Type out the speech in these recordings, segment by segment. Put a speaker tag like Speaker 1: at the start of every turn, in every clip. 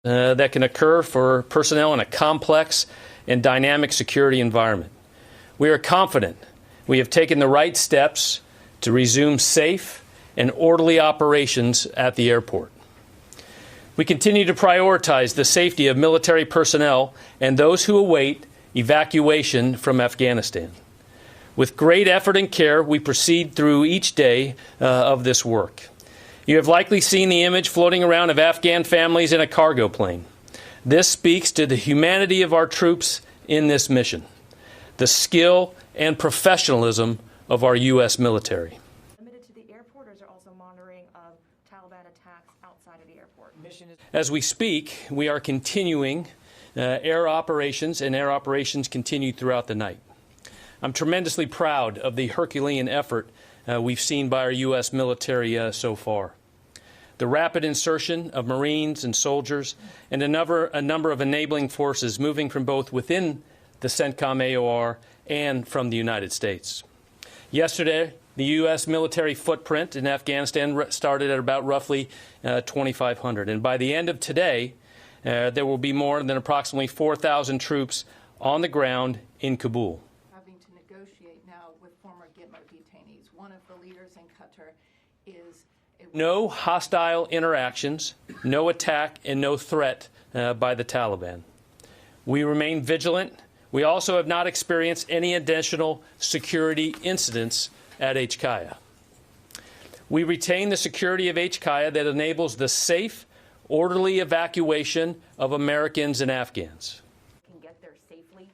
Speaker 1: that can occur for personnel in a complex and dynamic security environment. We are confident we have taken the right steps to resume safe and orderly operations at the airport. We continue to prioritize the safety of military personnel and those who await evacuation from Afghanistan. With great effort and care, we proceed through each day of this work. You have likely seen the image floating around of Afghan families in a cargo plane. This speaks to the humanity of our troops in this mission, the skill and professionalism of our U.S. military.
Speaker 2: Limited to the airport, or is there also monitoring of Taliban attacks outside of the airport?
Speaker 1: As we speak, we are continuing air operations, and air operations continue throughout the night. I'm tremendously proud of the Herculean effort we've seen by our U.S. military so far. The rapid insertion of Marines and soldiers and a number of enabling forces moving from both within the CENTCOM AOR and from the United States. Yesterday, the U.S. military footprint in Afghanistan started at about roughly 2,500. And by the end of today, there will be more than approximately 4,000 troops on the ground in Kabul.
Speaker 3: Having to negotiate now with former Gitmo detainees. One of the leaders in Qatar is...
Speaker 1: No hostile interactions, no attack, and no threat by the Taliban. We remain vigilant. We also have not experienced any additional security incidents at HKIA. We retain the security of HKIA that enables the safe, orderly evacuation of Americans and Afghans.
Speaker 2: Can get there safely?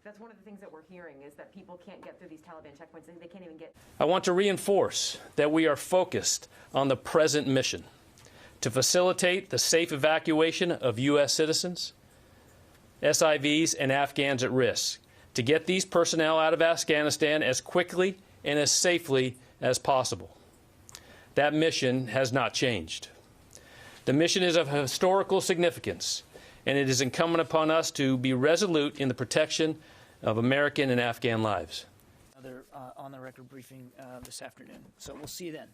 Speaker 2: That's one of the things that we're hearing, is that people can't get through these Taliban checkpoints. They can't even get...
Speaker 1: I want to reinforce that we are focused on the present mission to facilitate the safe evacuation of U.S. citizens, SIVs, and Afghans at risk, to get these personnel out of Afghanistan as quickly and as safely as possible. That mission has not changed. The mission is of historical significance, and it is incumbent upon us to be resolute in the protection of American and Afghan lives.
Speaker 4: Another on-the-record briefing this afternoon, so we'll see you then.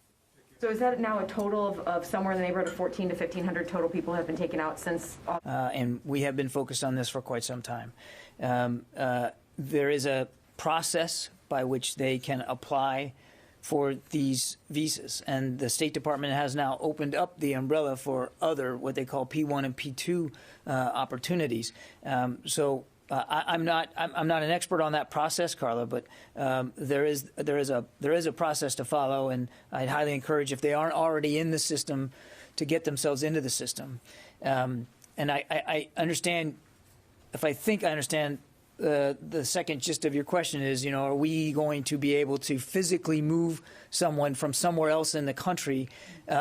Speaker 2: So is that now a total of somewhere in the neighborhood of 1,400 to 1,500 total people have been taken out since?
Speaker 4: And we have been focused on this for quite some time. There is a process by which they can apply for these visas, and the State Department has now opened up the umbrella for other, what they call P1 and P2 opportunities. I'm not an expert on that process, Carla, but there is a process to follow, and I'd highly encourage, if they aren't already in the system, to get themselves into the system. And I understand, if I think I understand the second gist of your question is, are we going to be able to physically move someone from somewhere else in the country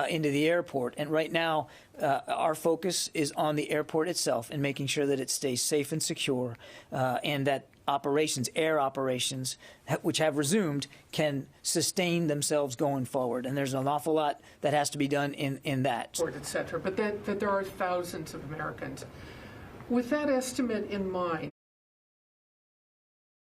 Speaker 4: into the airport? And right now, our focus is on the airport itself and making sure that it stays safe and secure, and that operations, air operations, which have resumed, can sustain themselves going forward. And there's an awful lot that has to be done in that.
Speaker 3: Et cetera, but that there are thousands of Americans. With that estimate in mind,